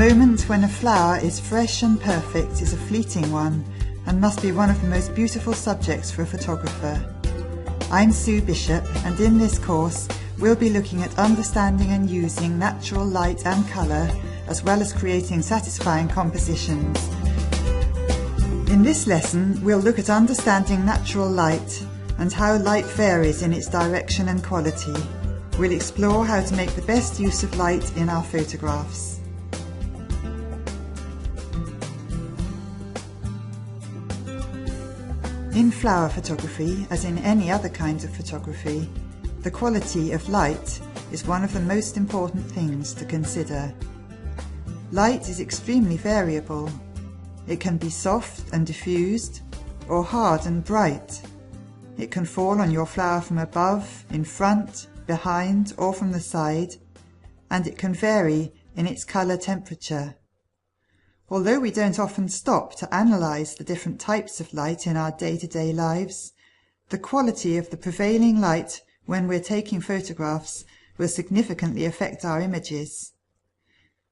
moment when a flower is fresh and perfect is a fleeting one and must be one of the most beautiful subjects for a photographer. I'm Sue Bishop, and in this course we'll be looking at understanding and using natural light and colour, as well as creating satisfying compositions. In this lesson we'll look at understanding natural light and how light varies in its direction and quality. We'll explore how to make the best use of light in our photographs. In flower photography, as in any other kind of photography, the quality of light is one of the most important things to consider. Light is extremely variable. It can be soft and diffused, or hard and bright. It can fall on your flower from above, in front, behind, or from the side, and it can vary in its colour temperature. Although we don't often stop to analyse the different types of light in our day-to-day lives, the quality of the prevailing light when we're taking photographs will significantly affect our images.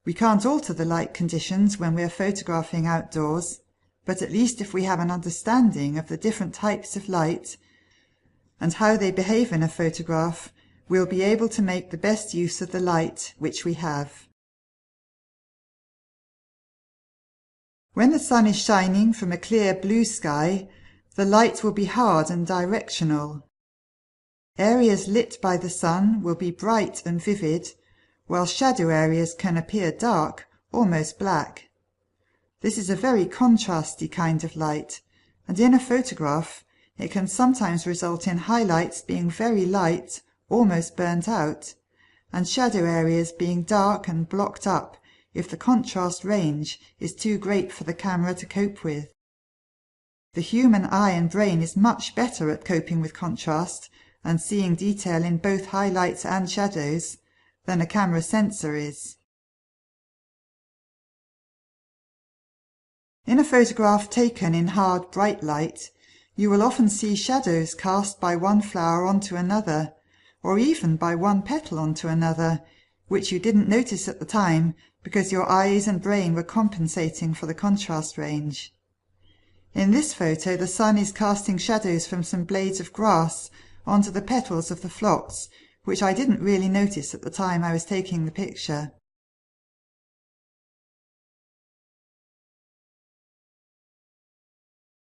We can't alter the light conditions when we're photographing outdoors, but at least if we have an understanding of the different types of light and how they behave in a photograph, we'll be able to make the best use of the light which we have. When the sun is shining from a clear blue sky, the light will be hard and directional. Areas lit by the sun will be bright and vivid, while shadow areas can appear dark, almost black. This is a very contrasty kind of light, and in a photograph it can sometimes result in highlights being very light, almost burnt out, and shadow areas being dark and blocked up if the contrast range is too great for the camera to cope with. The human eye and brain is much better at coping with contrast and seeing detail in both highlights and shadows than a camera sensor is. In a photograph taken in hard, bright light, you will often see shadows cast by one flower onto another, or even by one petal onto another, which you didn't notice at the time because your eyes and brain were compensating for the contrast range. In this photo, the sun is casting shadows from some blades of grass onto the petals of the phlox, which I didn't really notice at the time I was taking the picture.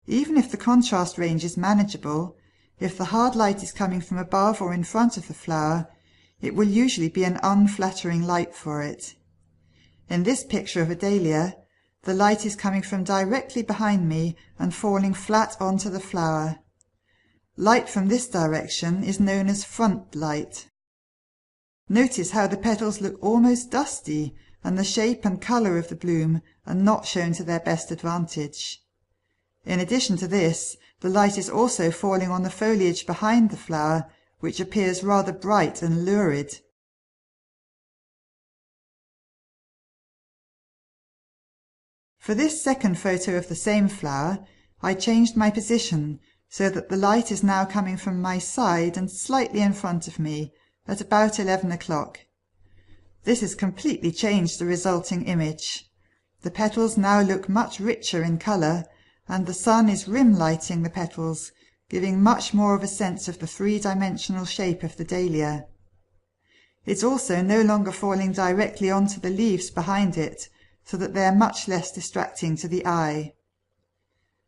Even if the contrast range is manageable, if the hard light is coming from above or in front of the flower, it will usually be an unflattering light for it. In this picture of a dahlia, the light is coming from directly behind me and falling flat onto the flower. Light from this direction is known as front light. Notice how the petals look almost dusty and the shape and colour of the bloom are not shown to their best advantage. In addition to this, the light is also falling on the foliage behind the flower, which appears rather bright and lurid. For this second photo of the same flower, I changed my position so that the light is now coming from my side and slightly in front of me at about 11 o'clock. This has completely changed the resulting image. The petals now look much richer in colour, and the sun is rim lighting the petals, giving much more of a sense of the three-dimensional shape of the dahlia. It's also no longer falling directly onto the leaves behind it, so that they are much less distracting to the eye.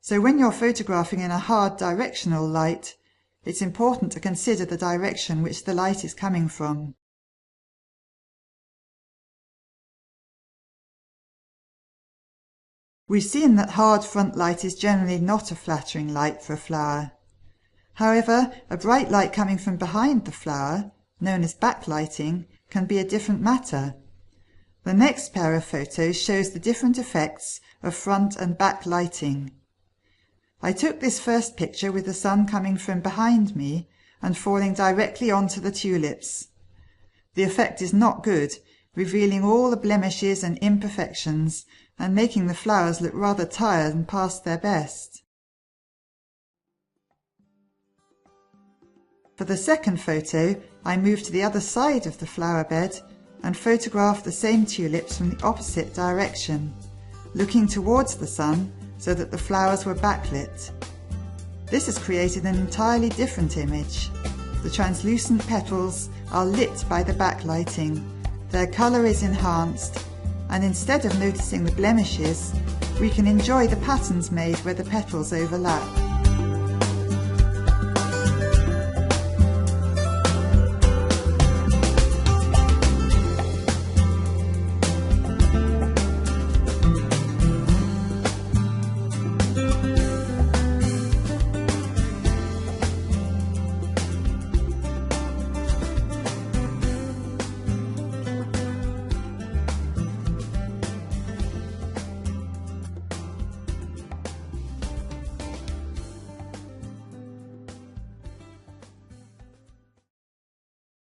So when you're photographing in a hard directional light, it's important to consider the direction which the light is coming from. We've seen that hard front light is generally not a flattering light for a flower. However, a bright light coming from behind the flower, known as backlighting, can be a different matter. The next pair of photos shows the different effects of front and back lighting. I took this first picture with the sun coming from behind me and falling directly onto the tulips. The effect is not good, revealing all the blemishes and imperfections and making the flowers look rather tired and past their best. For the second photo, I moved to the other side of the flower bed and photographed the same tulips from the opposite direction, looking towards the sun so that the flowers were backlit. This has created an entirely different image. The translucent petals are lit by the backlighting, their colour is enhanced, and instead of noticing the blemishes, we can enjoy the patterns made where the petals overlap.